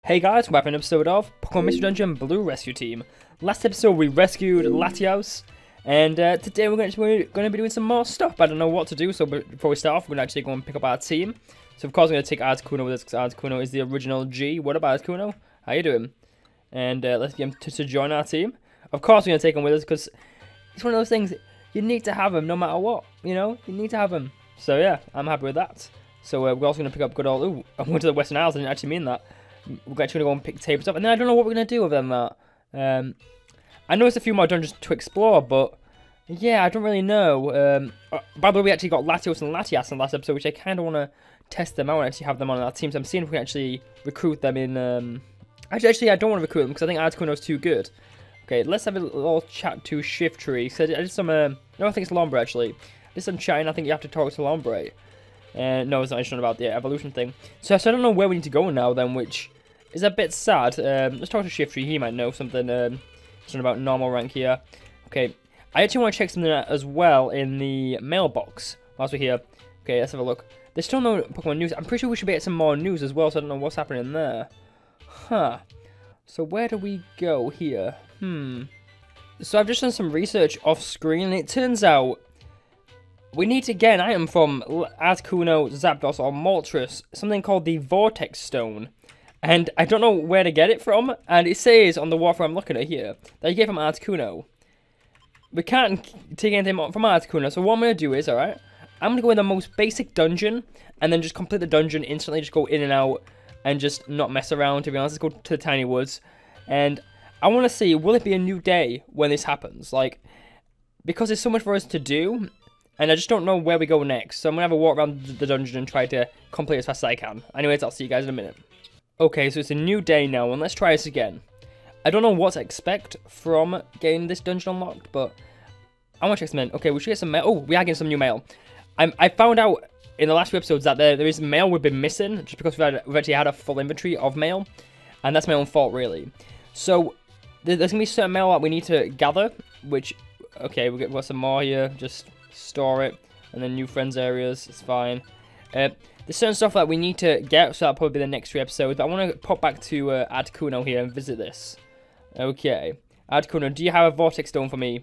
Hey guys, welcome to an episode of Pokémon Mystery Dungeon Blue Rescue Team. Last episode we rescued Latios, and today we're going to be doing some more stuff. I don't know what to do, so before we start off, we're going to actually go and pick up our team. So of course we're going to take Articuno with us, because Articuno is the original G. What up, Articuno? How you doing? And let's get him to join our team. Of course we're going to take him with us, because it's one of those things, you need to have him no matter what, you know? You need to have him. So yeah, I'm happy with that. So we're also going to pick up good old... Ooh, I went to the Western Isles, I didn't actually mean that. We're actually going to go and pick tables up, and then I don't know what we're going to do with them. I know there's a few more dungeons to explore, but yeah, I don't really know. By the way, we actually got Latios and Latias in the last episode, which I kind of want to test them out and actually have them on our team. So I'm seeing if we can actually recruit them in... Actually, I don't want to recruit them because I think Articuno is too good. Okay, let's have a little chat to Shift Tree. So I did some... no, I think it's Lombre, actually. I did some chatting. I think you have to talk to Lombre. No, it's not interesting about the evolution thing. So I don't know where we need to go now then, which is a bit sad. Let's talk to Shiftry. He might know something, something about normal rank here. Okay, I actually want to check something out as well in the mailbox whilst we're here. Okay, let's have a look. There's still no Pokemon news. I'm pretty sure we should be getting some more news as well, so I don't know what's happening there. Huh. So where do we go here? So I've just done some research off screen, and it turns out we need to get an item from Articuno, Zapdos, or Moltres, something called the Vortex Stone. And I don't know where to get it from, and it says on the water I'm looking at here that you get it from Articuno. We can't take anything from Articuno, so what I'm going to do is, alright, I'm going to go in the most basic dungeon, and then just complete the dungeon instantly, just go in and out, and just not mess around, to be honest. Let's go to the Tiny Woods, and I want to see, will it be a new day when this happens? Like, because there's so much for us to do, and I just don't know where we go next. So I'm going to have a walk around the dungeon and try to complete as fast as I can. Anyways, I'll see you guys in a minute. Okay, so it's a new day now, and let's try this again. I don't know what to expect from getting this dungeon unlocked, but I want to check some in. Okay, we should get some mail. Oh, we are getting some new mail. I found out in the last few episodes that there is mail we've been missing, just because we've actually had a full inventory of mail, and that's my own fault, really. So there's going to be certain mail that we need to gather, which, okay, we've got some more here, just store it, and then new friends areas, it's fine. There's certain stuff that we need to get, so that'll probably be the next 3 episodes, but I want to pop back to Articuno here and visit this. Okay, Articuno, do you have a Vortex Stone for me?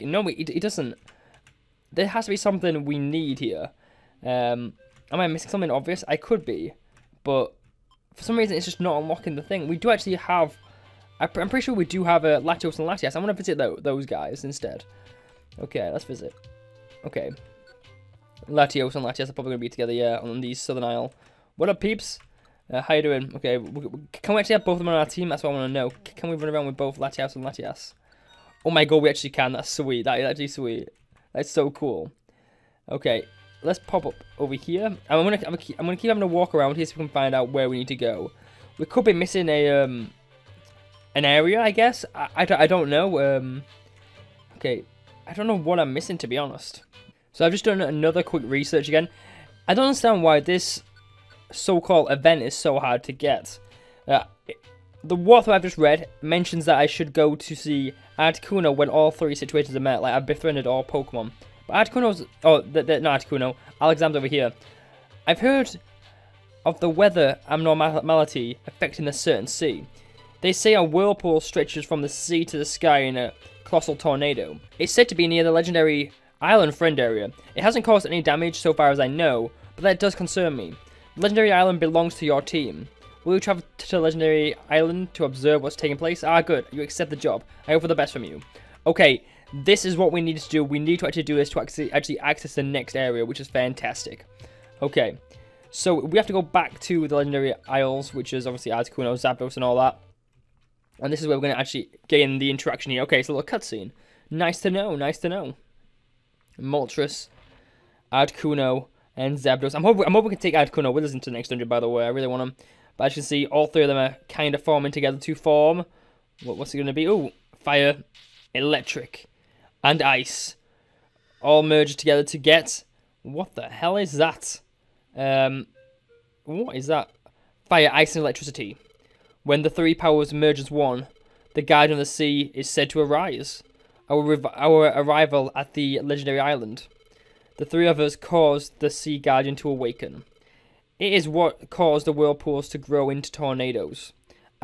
No, he doesn't. There has to be something we need here. Am I missing something obvious? I could be, but for some reason it's just not unlocking the thing. We do actually have, I'm pretty sure we do have Latios and Latias. I want to visit those guys instead. Okay, let's visit. Okay. Latios and Latias are probably going to be together, yeah, on the Southern Isle. What up, peeps? How you doing? Okay, can we actually have both of them on our team? That's what I want to know. Can we run around with both Latios and Latias? Oh my god, we actually can. That's sweet. That is actually sweet. That's so cool. Okay, let's pop up over here. I'm gonna keep having a walk around here so we can find out where we need to go. We could be missing a an area, I guess. I don't know. Okay. I don't know what I'm missing, to be honest. So I've just done another quick research again. I don't understand why this so-called event is so hard to get. The walkthrough I've just read mentions that I should go to see Articuno when all 3 situations are met. Like, I've befriended all Pokemon. But Articuno's... Oh, not Articuno. Alexander's over here. I've heard of the weather abnormality affecting a certain sea. They say a whirlpool stretches from the sea to the sky in a colossal tornado. It's said to be near the legendary island friend area. It hasn't caused any damage so far as I know, but that does concern me. The legendary island belongs to your team. Will you travel to the legendary island to observe what's taking place? Ah, good. You accept the job. I hope for the best from you. Okay, this is what we need to do. We need to actually do this to actually access the next area, which is fantastic. Okay, so we have to go back to the legendary isles, which is obviously Articuno, Zapdos, and all that. And this is where we're going to actually gain the interaction here. Okay, it's a little cutscene. Nice to know, nice to know. Moltres, Articuno, and Zapdos. I'm hoping we can take Articuno with us into the next dungeon, by the way. I really want him. But as you can see, all 3 of them are kind of forming together to form. What's it going to be? Oh, fire, electric, and ice. All merged together to get... What the hell is that? What is that? Fire, ice, and electricity. When the 3 powers merge as one, the Guardian of the Sea is said to arise. Our arrival at the legendary island. The 3 of us caused the Sea Guardian to awaken. It is what caused the whirlpools to grow into tornadoes.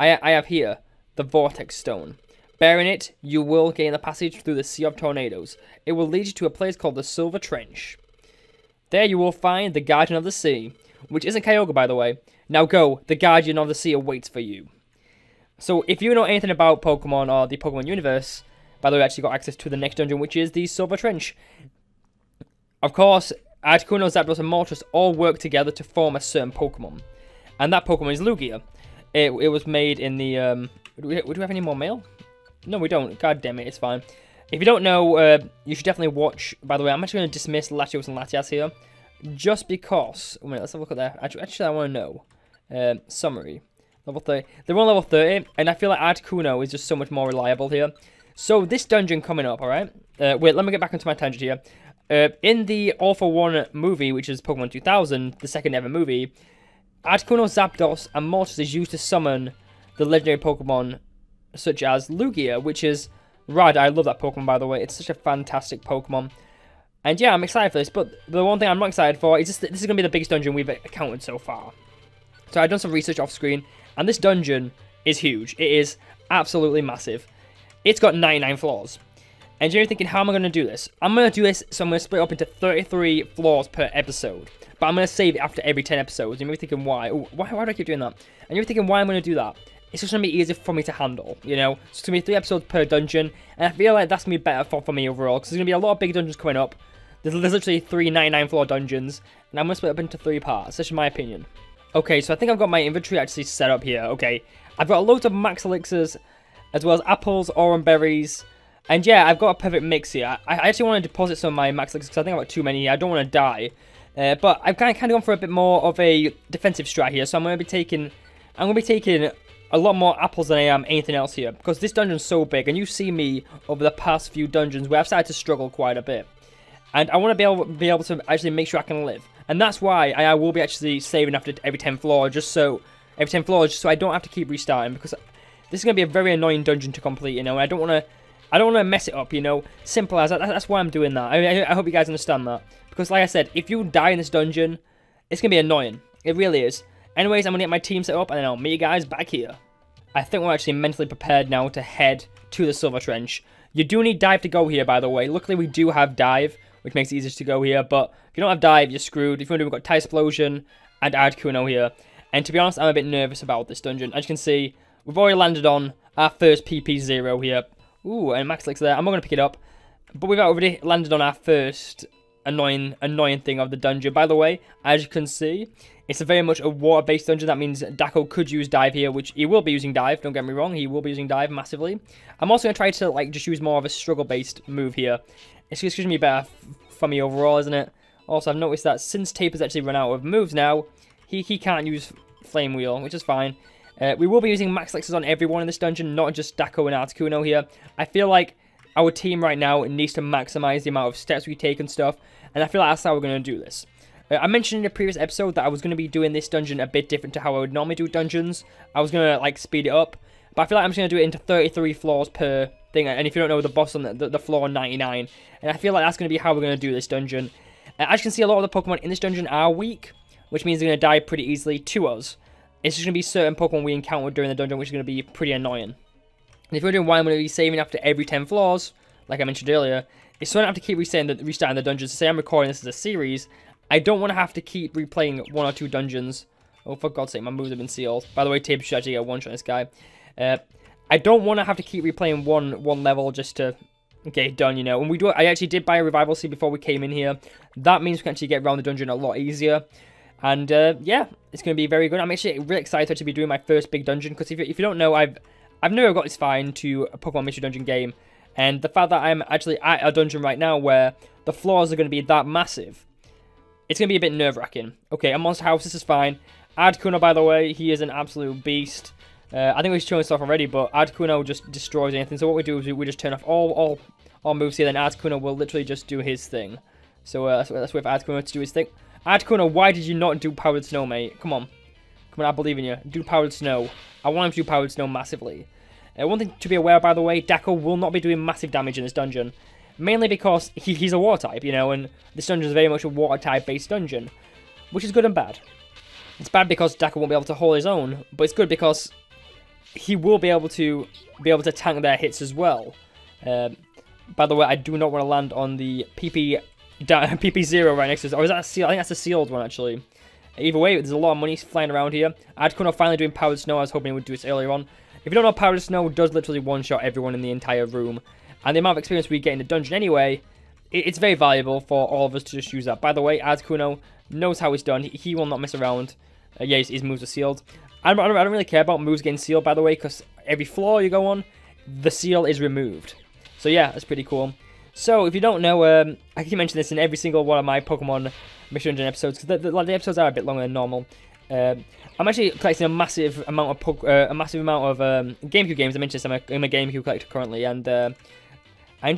I have here the Vortex Stone. Bearing it, you will gain the passage through the Sea of Tornadoes. It will lead you to a place called the Silver Trench. There you will find the Guardian of the Sea, which isn't Kyogre, by the way. Now go, the Guardian of the Sea awaits for you. So if you know anything about Pokemon or the Pokemon universe, by the way, I actually got access to the next dungeon, which is the Silver Trench. Of course, Articuno, Zapdos, and Moltres all work together to form a certain Pokemon. And that Pokemon is Lugia. It was made in the... do we have any more mail? No, we don't. God damn it, it's fine. If you don't know, you should definitely watch... By the way, I'm actually going to dismiss Latios and Latias here. Just because... Wait, let's have a look at that. Actually, I want to know. Summary. Level 30. They're on level 30, and I feel like Articuno is just so much more reliable here. So, this dungeon coming up, alright? Wait, let me get back into my tangent here. In the All for One movie, which is Pokemon 2000, the second ever movie, Articuno, Zapdos, and Moltres is used to summon the legendary Pokemon such as Lugia, which is rad. I love that Pokemon, by the way. It's such a fantastic Pokemon. And yeah, I'm excited for this, but the one thing I'm not excited for is just that this is going to be the biggest dungeon we've encountered so far. So I've done some research off screen, and this dungeon is huge. It is absolutely massive. It's got 99 floors. And you're thinking, how am I going to do this? I'm going to do this, so I'm going to split up into 33 floors per episode. But I'm going to save it after every 10 episodes. And you're thinking, why? Ooh, why do I keep doing that? And you're thinking, why I'm going to do that? It's just going to be easier for me to handle, you know? So it's going to be 3 episodes per dungeon. And I feel like that's going to be better for me overall. Because there's going to be a lot of big dungeons coming up. There's literally 3 99 floor dungeons. And I'm going to split up into 3 parts. That's just my opinion. Okay, so I think I've got my inventory actually set up here. Okay, I've got loads of max elixirs, as well as apples, orange berries. And yeah, I've got a perfect mix here. I actually want to deposit some of my max elixirs because I think I've got too many here. I don't want to die. But I've kind of gone for a bit more of a defensive strat here. So I'm going to be taking a lot more apples than I am anything else here. Because this dungeon's so big. And you see me over the past few dungeons where I've started to struggle quite a bit. And I want to be able to actually make sure I can live. And that's why I will be actually saving after every 10 floors, just so I don't have to keep restarting, because this is going to be a very annoying dungeon to complete, you know, and I don't want to mess it up, you know, simple as that. That's why I'm doing that. I hope you guys understand that, because like I said, if you die in this dungeon, it's going to be annoying. It really is. Anyways, I'm going to get my team set up, and then I'll meet you guys back here. I think we're actually mentally prepared now to head to the Silver Trench. You do need dive to go here, by the way. Luckily, we do have dive, which makes it easier to go here, but if you don't have dive, you're screwed. If you want to, we've got Tide Explosion and Articuno here. And to be honest, I'm a bit nervous about this dungeon. As you can see, we've already landed on our first PP0 here. Ooh, and Max Elixir there. I'm not going to pick it up, but we've already landed on our first annoying thing of the dungeon. By the way, as you can see, it's a very much a water-based dungeon. That means Daco could use dive here, which he will be using dive. Don't get me wrong, he will be using dive massively. I'm also going to try to like just use more of a struggle-based move here. It's just going to be better for me overall, isn't it? Also, I've noticed that since Taper's actually run out of moves now, he can't use Flame Wheel, which is fine. We will be using Max Elixirs on everyone in this dungeon, not just Daco and Articuno here. I feel like our team right now needs to maximize the amount of steps we take and stuff, and I feel like that's how we're going to do this. I mentioned in a previous episode that I was going to be doing this dungeon a bit different to how I would normally do dungeons. I was going to like speed it up, but I feel like I'm just going to do it into 33 floors per thing, and if you don't know, the boss on the floor 99, and I feel like that's going to be how we're going to do this dungeon. As you can see, a lot of the Pokemon in this dungeon are weak, which means they're going to die pretty easily to us. It's just going to be certain Pokemon we encounter during the dungeon, which is going to be pretty annoying. And if you're wondering why I'm going to be saving after every 10 floors, like I mentioned earlier, it's so I don't have to keep restarting the dungeons. To say I'm recording this as a series, I don't want to have to keep replaying 1 or 2 dungeons. Oh, for God's sake, my moves have been sealed. By the way, Tape should actually get a one-shot this guy. I don't want to have to keep replaying one level just to get it done, you know. And I actually did buy a revival seed before we came in here. That means we can actually get around the dungeon a lot easier. And yeah, it's going to be very good. I'm actually really excited to be doing my first big dungeon, because if you don't know, I've never got this far into a Pokemon Mystery Dungeon game. And the fact that I'm actually at a dungeon right now where the floors are going to be that massive, it's going to be a bit nerve-wracking. Okay, a Monster House, this is fine. Articuno, by the way, he is an absolute beast. I think we've shown this off already, but Articuno just destroys anything. So what we do is we just turn off all moves here, then Articuno will literally just do his thing. So let's wait for Articuno to do his thing. Articuno, why did you not do Powered Snow, mate? Come on. Come on, I believe in you. Do Powered Snow. I want him to do Powered Snow massively. One thing to be aware of, by the way, Daco will not be doing massive damage in this dungeon. Mainly because he's a water type, you know, and this dungeon is very much a water type based dungeon. Which is good and bad. It's bad because Daco won't be able to hold his own, but it's good because he will be able to tank their hits as well. By the way, I do not want to land on the PP0 right next to us. Or is that a seal? I think that's a sealed one, actually. Either way, there's a lot of money flying around here. Articuno finally doing Powdered Snow. I was hoping he would do this earlier on. If you don't know, Powdered Snow does literally one-shot everyone in the entire room. And the amount of experience we get in the dungeon anyway, it's very valuable for all of us to just use that. By the way, Articuno knows how it's done. He will not mess around. Yeah, his moves are sealed. I don't really care about moves getting sealed, by the way, because every floor you go on, the seal is removed. So yeah, that's pretty cool. So if you don't know, I keep mentioning this in every single one of my Pokemon Mission Dungeon episodes, because the episodes are a bit longer than normal. I'm actually collecting a massive amount of GameCube games. I mentioned this. I'm a GameCube collector currently, and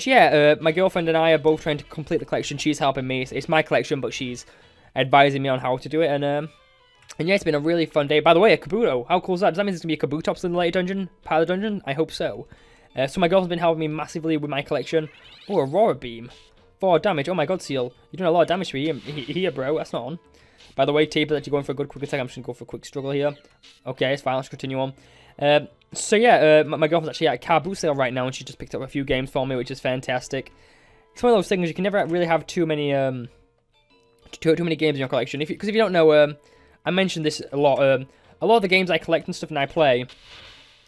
yeah, my girlfriend and I are both trying to complete the collection. She's helping me. It's my collection, but she's advising me on how to do it, and yeah, it's been a really fun day. By the way, a Kabuto. How cool is that? Does that mean there's going to be a Kabutops in the later dungeon? Part of the dungeon? I hope so. So my girlfriend's been helping me massively with my collection. Oh, Aurora Beam. 4 damage. Oh my god, Seal. You're doing a lot of damage to me here, bro. That's not on. By the way, Taper, that you're going for a good quick attack. I'm just going to go for a quick struggle here. Okay, it's fine. Let's continue on. So yeah, my girlfriend's actually at a car boot sale right now, and she just picked up a few games for me, which is fantastic. It's one of those things, you can never really have too many games in your collection. Because if you don't know, I mentioned this a lot of the games I collect and stuff and I play,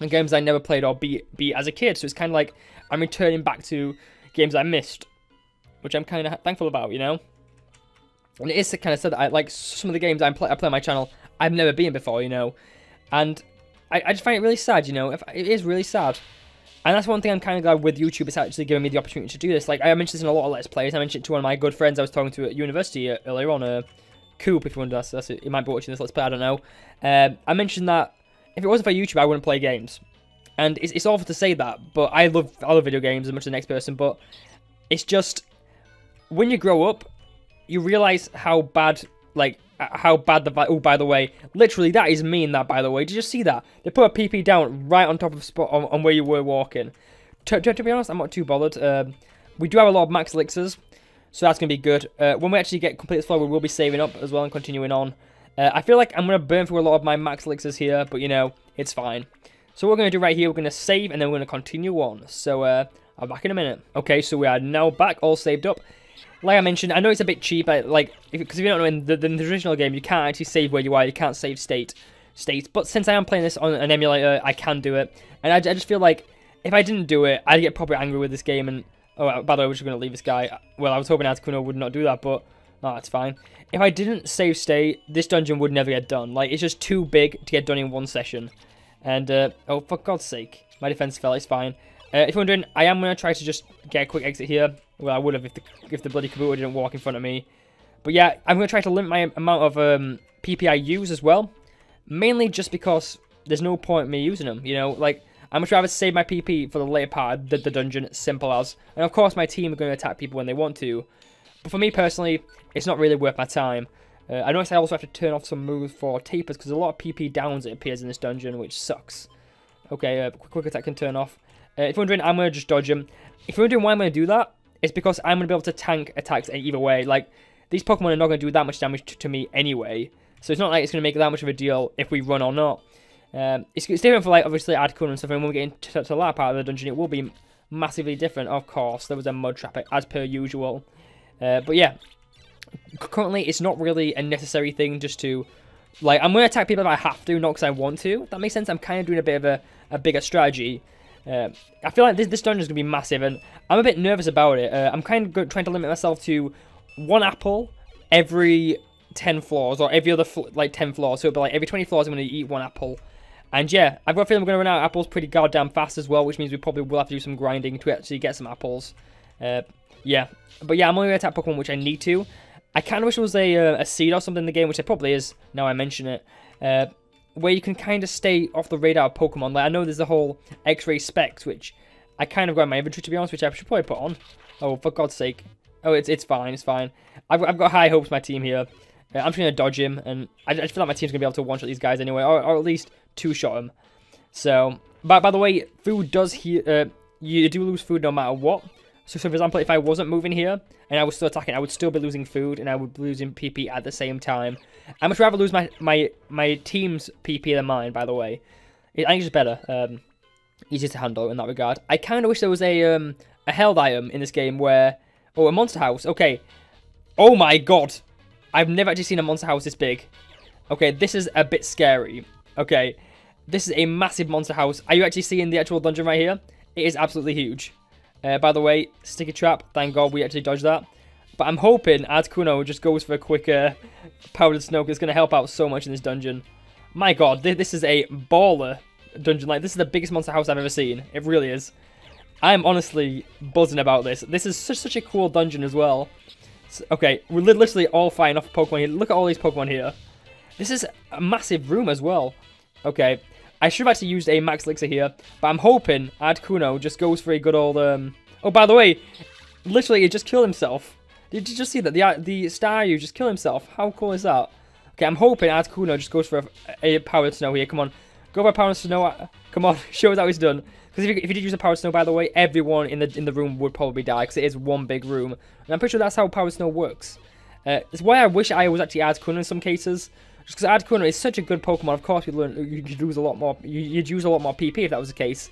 and games I never played or beat as a kid, so it's kind of like I'm returning back to games I missed, which I'm kind of thankful about, you know? And it is kind of sad that like some of the games I play on my channel, I've never been before, you know? And I just find it really sad, you know? It is really sad. And that's one thing I'm kind of glad with YouTube, it's actually giving me the opportunity to do this. Like, I mentioned this in a lot of Let's Plays. I mentioned it to one of my good friends I was talking to at university earlier on, Coop, if you wonder, that's it. You might be watching this Let's Play, I don't know. I mentioned that if it wasn't for YouTube, I wouldn't play games. And it's awful to say that, but I love video games as much as the next person, but it's just, when you grow up, you realise how bad, oh, by the way, literally, that is mean, that, by the way. Did you see that? They put a PP down right on top of spot on where you were walking. To be honest, I'm not too bothered. We do have a lot of max elixirs, so that's going to be good. When we actually get complete this floor, we will be saving up as well and continuing on. I feel like I'm going to burn through a lot of my max elixirs here, but, you know, it's fine. So what we're going to do right here, we're going to save, and then we're going to continue on. So, I'm back in a minute. Okay, so we are now back, all saved up. Like I mentioned, I know it's a bit cheap, because if you don't know, in the traditional game, you can't actually save where you are, you can't save states. But since I am playing this on an emulator, I can do it. And I just feel like, if I didn't do it, I'd get probably angry with this game, and, oh, by the way, we're just going to leave this guy. Well, I was hoping Articuno would not do that, but, no, that's fine. If I didn't save state, this dungeon would never get done. Like, it's just too big to get done in one session. And, oh, for God's sake, my defense fell, it's fine. If you're wondering, I am going to try to just get a quick exit here. Well, I would have if the bloody Kabuto didn't walk in front of me. But yeah, I'm going to try to limit my amount of PP I use as well. Mainly just because there's no point in me using them, you know? Like, I much rather save my PP for the later part of the dungeon, simple as. And of course, my team are going to attack people when they want to. But for me personally, it's not really worth my time. I noticed I also have to turn off some moves for tapers, because a lot of PP downs it appears in this dungeon, which sucks. Okay, quick attack can turn off. If you're wondering, I'm going to just dodge him. If you're wondering why I'm going to do that, it's because I'm going to be able to tank attacks either way. Like, these Pokemon are not going to do that much damage to me anyway. So it's not like it's going to make that much of a deal if we run or not. It's different for, like, obviously, Articuno and stuff. And when we get into that part of the dungeon, it will be massively different. Of course, there was a mud trap, as per usual. But yeah, currently, it's not really a necessary thing just to... Like, I'm going to attack people if I have to, not because I want to. If that makes sense. I'm kind of doing a bit of a bigger strategy. I feel like this dungeon is going to be massive, and I'm a bit nervous about it. I'm kind of trying to limit myself to 1 apple every 10 floors, or every other, 10 floors. So it'll be like every 20 floors, I'm going to eat 1 apple. And yeah, I've got a feeling we're going to run out of apples pretty goddamn fast as well, which means we probably will have to do some grinding to actually get some apples. Yeah. But yeah, I'm only going to attack Pokemon which I need to. I kind of wish there was a seed or something in the game, which there probably is, now I mention it. Where you can kind of stay off the radar of Pokemon. Like, I know there's the whole X-ray specs, which I kind of got in my inventory, to be honest, which I should probably put on. Oh, for God's sake. Oh, it's fine, it's fine. I've got high hopes for my team here. I'm just going to dodge him, and I just feel like my team's going to be able to one-shot these guys anyway, or at least two-shot them. So, by the way, food does heal, you do lose food no matter what. So, for example, if I wasn't moving here, and I was still attacking, I would still be losing food, and I would be losing PP at the same time. I much rather lose my team's PP than mine, by the way. I think it's just better. Easier to handle in that regard. I kind of wish there was a held item in this game where... Oh, a monster house. Okay. Oh my god. I've never actually seen a monster house this big. Okay, this is a bit scary. Okay. This is a massive monster house. Are you actually seeing the actual dungeon right here? It is absolutely huge. By the way, sticky trap. Thank god we actually dodged that. But I'm hoping Articuno just goes for a quick powdered snow, because it's going to help out so much in this dungeon. My god, this is a baller dungeon. Like, this is the biggest monster house I've ever seen. It really is. I'm honestly buzzing about this. This is such a cool dungeon as well. So, okay, we're literally all fighting off Pokemon here. Look at all these Pokemon here. This is a massive room as well. Okay, I should have actually used a Max Elixir here, but I'm hoping Articuno just goes for a good old... Oh, by the way, literally, he just killed himself. Did you just see that? The Staryu just killed himself. How cool is that? Okay, I'm hoping Articuno just goes for a Powered Snow here. Come on. Go for a Powered Snow. Come on. Show us how he's done. Because if you did use a Powered Snow, by the way, everyone in the room would probably die. Because it is one big room. And I'm pretty sure that's how Powered Snow works. It's why I wish I was actually Articuno in some cases. Just because Articuno is such a good Pokemon. Of course, you'd use a lot more. You'd use a lot more PP if that was the case.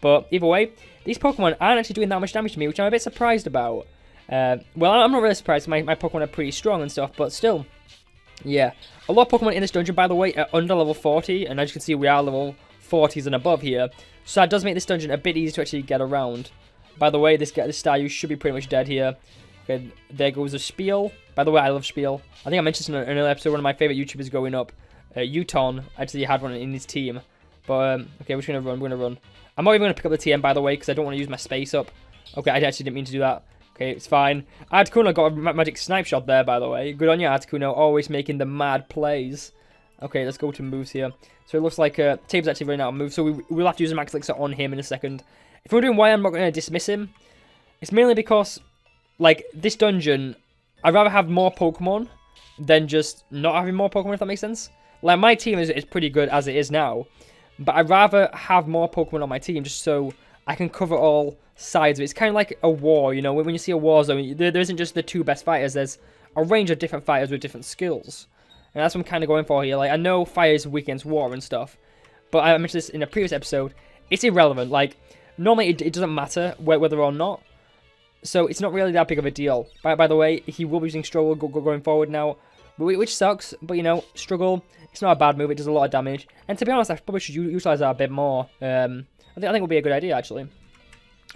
But either way, these Pokemon aren't actually doing that much damage to me, which I'm a bit surprised about. Well, I'm not really surprised. My Pokemon are pretty strong and stuff, but still, yeah. A lot of Pokemon in this dungeon, by the way, are under level 40, and as you can see, we are level 40s and above here. So that does make this dungeon a bit easier to actually get around. By the way, this Staryu should be pretty much dead here. Okay, there goes a Spiel. By the way, I love Spiel. I think I mentioned this in an earlier episode, one of my favourite YouTubers going up. Uton actually had one in his team. But, okay, we're just going to run, we're going to run. I'm not even going to pick up the TM, by the way, because I don't want to use my space up. Okay, I actually didn't mean to do that. Okay, it's fine. Articuno got a magic snipe shot there, by the way. Good on you, Articuno. Always making the mad plays. Okay, let's go to moves here. So it looks like Tape's actually running out of moves, so we'll have to use a Max Elixir on him in a second. If you're wondering why I'm not going to dismiss him, it's mainly because, like, this dungeon, I'd rather have more Pokemon than just not having more Pokemon, if that makes sense. Like, my team is pretty good as it is now, but I'd rather have more Pokemon on my team just so I can cover all sides of it. It's kind of like a war, you know, when you see a war zone, there isn't just the two best fighters, there's a range of different fighters with different skills. And that's what I'm kind of going for here. Like, I know fire is weak against water and stuff, but I mentioned this in a previous episode, it's irrelevant. Like, normally it doesn't matter whether or not, so it's not really that big of a deal. By the way, he will be using Struggle going forward now, which sucks, but you know, Struggle, it's not a bad move, it does a lot of damage. And to be honest, I probably should utilize that a bit more. I think it would be a good idea, actually.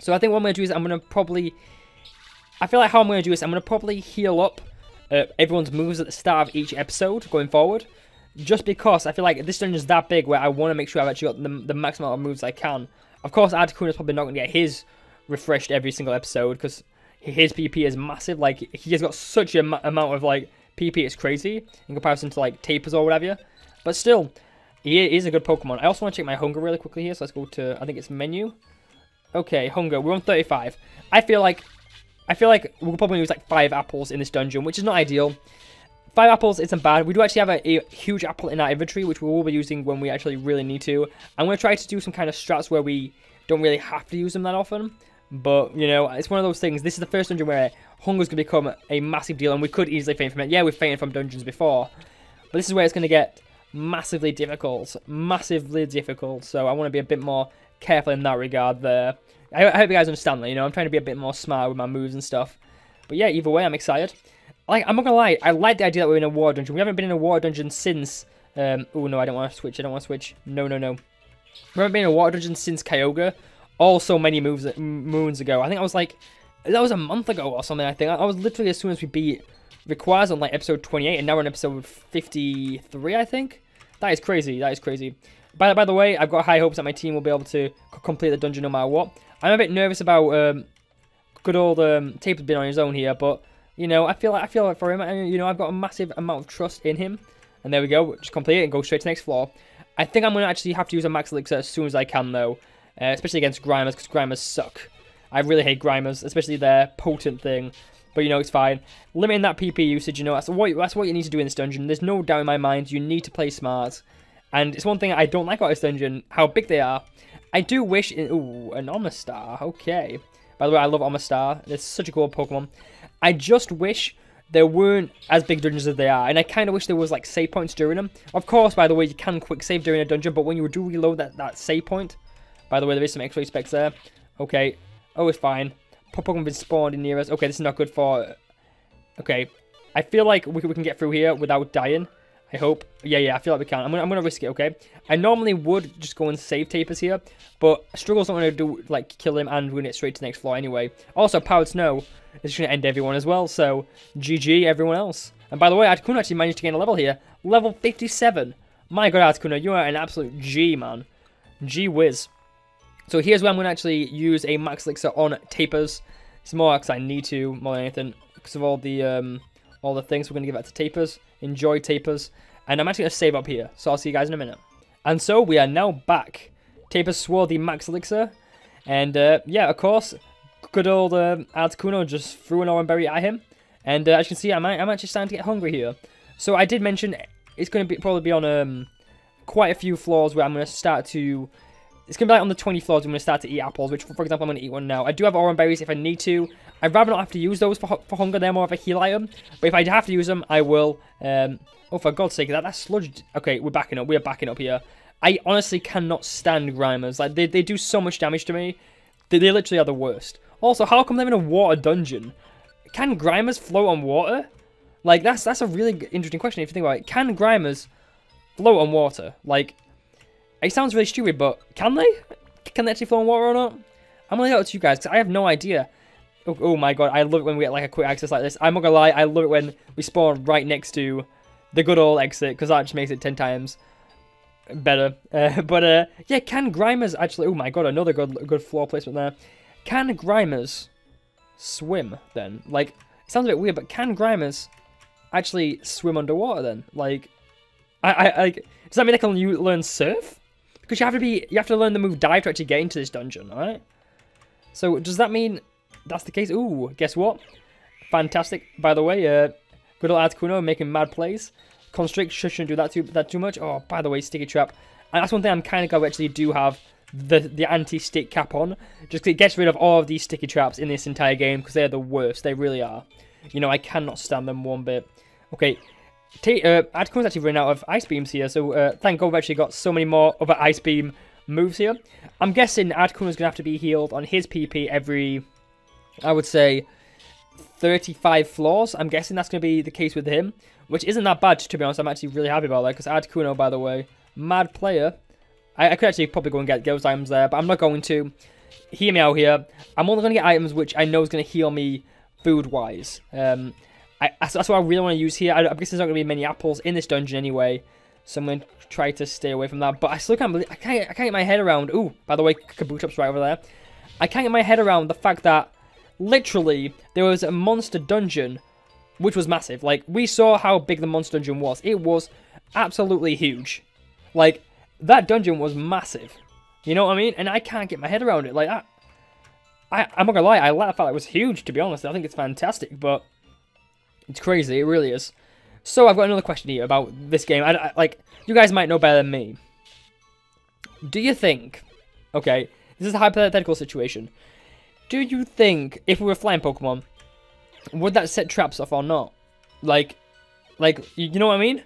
So I think what I'm going to do is I'm going to probably... I feel like how I'm going to do this, I'm going to probably heal up everyone's moves at the start of each episode going forward. Just because I feel like this dungeon is that big where I want to make sure I've actually got the maximum amount of moves I can. Of course, Articuno is probably not going to get his refreshed every single episode because his PP is massive. Like, he has got such an amount of, like, PP, it's crazy in comparison to, like, Tapers or whatever. But still, he is a good Pokemon. I also want to check my hunger really quickly here, so let's go to, I think it's menu. Okay, hunger. We're on 35. I feel like we'll probably use like 5 apples in this dungeon, which is not ideal. 5 apples isn't bad. We do actually have a huge apple in our inventory, which we will be using when we actually really need to. I'm going to try to do some kind of strats where we don't really have to use them that often. But, you know, it's one of those things. This is the first dungeon where hunger's going to become a massive deal, and we could easily faint from it. Yeah, we've fainted from dungeons before. But this is where it's going to get massively difficult. Massively difficult. So I want to be a bit more careful in that regard there. I hope you guys understand that, you know, I'm trying to be a bit more smart with my moves and stuff. But yeah, either way, I'm excited. Like, I'm not gonna lie, I like the idea that we're in a war dungeon. We haven't been in a war dungeon since, oh no, I don't want to switch, No. We haven't been in a war dungeon since Kyogre, so many moons ago. I think I was like, that was a month ago or something, I think. I was literally as soon as we beat Rayquaza on like episode 28, and now we're on episode 53, I think. That is crazy, By the way, I've got high hopes that my team will be able to complete the dungeon no matter what. I'm a bit nervous about good old Tape's been on his own here, but you know, I feel like for him, and you know, I've got a massive amount of trust in him. And there we go, just complete it and go straight to the next floor. I think I'm gonna actually have to use a Max Elixir as soon as I can though, especially against Grimers, because Grimers suck. I really hate Grimers, especially their potent thing. But you know, it's fine. Limiting that PP usage, you know, that's what you need to do in this dungeon. There's no doubt in my mind, you need to play smart. And it's one thing I don't like about this dungeon, how big they are. I do wish... Ooh, an Omastar. Okay. By the way, I love Omastar. It's such a cool Pokemon. I just wish there weren't as big dungeons as they are, and I kind of wish there was like save points during them. Of course, by the way, you can quick save during a dungeon, but when you do reload that save point, by the way, there is some X-ray specs there. Okay, oh, it's fine. Pokemon have been spawned in near us. Okay, this is not good for... Okay, I feel like we can get through here without dying. I hope. Yeah, I feel like we can. I'm gonna risk it, okay? I normally would just go and save Tapers here, but Struggle's not gonna do, like, kill him and run it straight to the next floor anyway. Also, Powered Snow is gonna end everyone as well, so GG everyone else. And by the way, Articuno actually managed to gain a level here. Level 57. My god, Articuno, you are an absolute G, man. G-whiz. So here's where I'm gonna actually use a Max Elixir on Tapers. It's more because I need to, more than anything, because of all the things. We're gonna give that to Tapers. Enjoy Tapers. And I'm actually going to save up here. So I'll see you guys in a minute. And so we are now back. Tapers swore the Max Elixir. And yeah, of course, good old Articuno just threw an Oran Berry at him. And as you can see, I'm actually starting to get hungry here. So I did mention it's going to probably be on quite a few floors where I'm going to start to... It's going to be like on the 20 floors I'm going to start to eat apples, which, for example, I'm going to eat one now. I do have Oran Berries if I need to. I'd rather not have to use those for hunger. They're more of a heal item. But if I have to use them, I will. Oh, for God's sake, that's sludged. Okay, we're backing up. We're backing up here. I honestly cannot stand Grimers. Like, they do so much damage to me. They literally are the worst. Also, how come they're in a water dungeon? Can Grimers float on water? Like, that's a really interesting question if you think about it. Can Grimers float on water? Like, it sounds really stupid, but can they? Can they actually float on water or not? I'm going to leave it to you guys, because I have no idea. Oh my god, I love it when we get like a quick access like this. I'm not gonna lie, I love it when we spawn right next to the good old exit, because that just makes it 10 times better. Yeah, can Grimers actually... Oh my god, another good floor placement there. Can Grimers swim then? Like, it sounds a bit weird, but can Grimers actually swim underwater then? Like, like, does that mean they can learn surf? Because you have to learn the move dive to actually get into this dungeon, alright? So does that mean that's the case? Ooh, guess what? Fantastic. By the way, good old Articuno making mad plays. Constrict shouldn't do that too much. Oh, by the way, Sticky Trap. And that's one thing I'm kind of glad we actually do have the anti-stick cap on. Just 'cause it gets rid of all of these sticky traps in this entire game, because they're the worst. They really are. You know, I cannot stand them one bit. Okay, Articuno's actually running out of Ice Beams here, so thank God we've actually got so many more other Ice Beam moves here. I'm guessing Articuno's going to have to be healed on his PP every... I would say 35 floors. I'm guessing that's going to be the case with him, which isn't that bad, to be honest. I'm actually really happy about that, because Articuno, by the way, mad player. I could actually probably go and get those items there, but I'm not going to. Hear me out here. I'm only going to get items which I know is going to heal me food-wise. That's what I really want to use here. I guess there's not going to be many apples in this dungeon anyway, so I'm going to try to stay away from that. But I still can't believe... I can't get my head around... Ooh, by the way, Kabootup's right over there. I can't get my head around the fact that literally, there was a monster dungeon, which was massive. Like, we saw how big the monster dungeon was. It was absolutely huge. Like, that dungeon was massive. You know what I mean? And I can't get my head around it. Like, I'm not gonna lie, I like the fact that it was huge, to be honest. I think it's fantastic, but it's crazy. It really is. So, I've got another question here about this game. Like, you guys might know better than me. Do you think... Okay, this is a hypothetical situation. Do you think, if we were flying Pokemon, would that set traps off or not? Like, you know what I mean?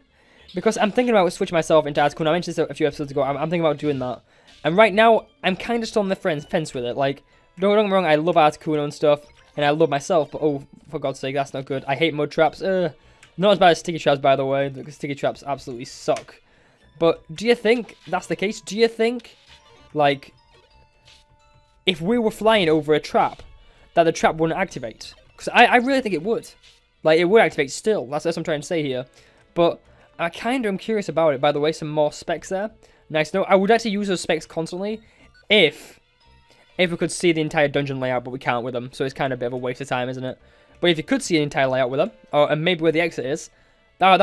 Because I'm thinking about switching myself into Articuno. I mentioned this a few episodes ago. I'm thinking about doing that. And right now, I'm kind of still on the fence with it. Like, don't get me wrong, I love Articuno and stuff, and I love myself, but oh, for God's sake, that's not good. I hate mud traps. Not as bad as sticky traps, by the way, because sticky traps absolutely suck. But do you think that's the case? Do you think, like... if we were flying over a trap, that the trap wouldn't activate? Because I really think it would. Like, it would activate still. That's what I'm trying to say here. But I kind of am curious about it. By the way, some more specs there. Nice to know. I would actually use those specs constantly if we could see the entire dungeon layout, but we can't with them. So it's kind of a bit of a waste of time, isn't it? But if you could see the entire layout with them, and maybe where the exit is, that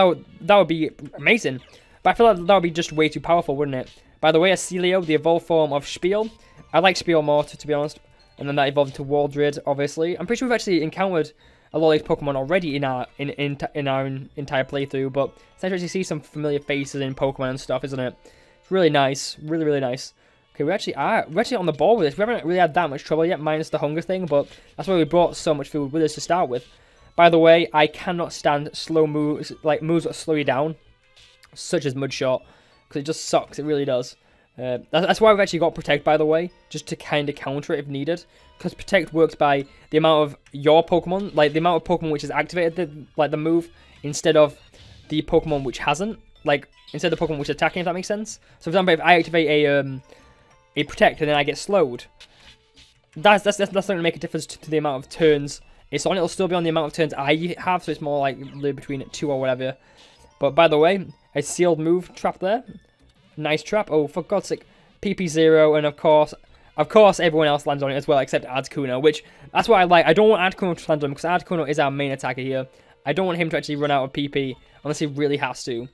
would be amazing. But I feel like that would be just way too powerful, wouldn't it? By the way, Acelio, the evolved form of Spiel. I like Spiel more, to be honest. And then that evolved into Waldred, obviously. I'm pretty sure we've actually encountered a lot of these Pokemon already in our entire playthrough. But it's nice to actually see some familiar faces in Pokemon and stuff, isn't it? It's really nice. Really, really nice. Okay, we're actually on the ball with this. We haven't really had that much trouble yet, minus the hunger thing. But that's why we brought so much food with us to start with. By the way, I cannot stand slow moves, like moves that slow you down, such as Mudshot, because it just sucks. It really does. That's why I've actually got Protect, by the way, just to kind of counter it if needed. Because Protect works by the amount of your Pokemon, like the amount of Pokemon which has activated the move, instead of the Pokemon which hasn't. Like, instead of the Pokemon which is attacking, if that makes sense. So, for example, if I activate a Protect and then I get slowed, that's not going to make a difference to the amount of turns it's on. It'll still be on the amount of turns I have, so it's more like between 2 or whatever. But, by the way, a sealed move trap there. Nice trap. Oh, for God's sake. PP0, and of course, everyone else lands on it as well, except Articuno, which, that's what I like. I don't want Articuno to land on him, because Articuno is our main attacker here. I don't want him to actually run out of PP, unless he really has to.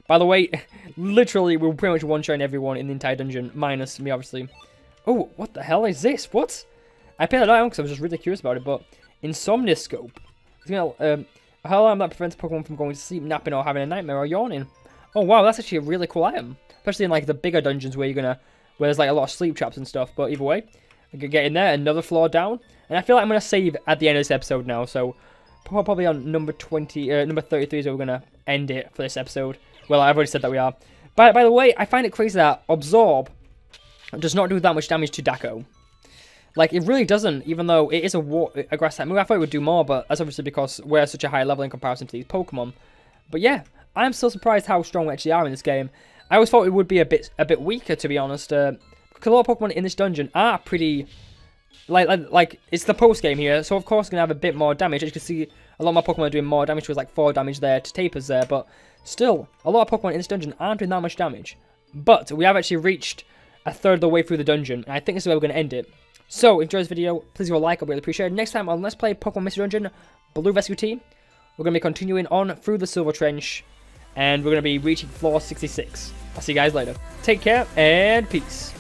By the way, literally, we're pretty much one-shotting everyone in the entire dungeon, minus me, obviously. Oh, what the hell is this? What? I paid that out because I was just really curious about it, but Insomnioscope. It's gonna, how long that prevents Pokemon from going to sleep, napping, or having a nightmare, or yawning. Oh, wow, that's actually a really cool item. Especially in, like, the bigger dungeons where where there's, like, a lot of sleep traps and stuff. But either way, I could get in there, another floor down. And I feel like I'm going to save at the end of this episode now. So, probably on number 33 is where we're going to end it for this episode. Well, I've already said that we are. By the way, I find it crazy that Absorb does not do that much damage to Daco. Like, it really doesn't, even though it is a grass type move. I thought it would do more, but that's obviously because we're such a high level in comparison to these Pokemon. But yeah, I'm still surprised how strong we actually are in this game. I always thought it would be a bit weaker, to be honest. Because a lot of Pokemon in this dungeon are pretty, like it's the post game here, so of course it's gonna have a bit more damage. As you can see, a lot of my Pokemon are doing more damage. With like 4 damage there to Tapers there, but still, a lot of Pokemon in this dungeon aren't doing that much damage. But we have actually reached a third of the way through the dungeon, and I think this is where we're gonna end it. So, if you enjoyed this video, please give a like. I'll really appreciate it. Next time on Let's Play Pokemon Mystery Dungeon Blue Rescue Team, we're gonna be continuing on through the Silver Trench. And we're going to be reaching floor 66. I'll see you guys later. Take care, and peace.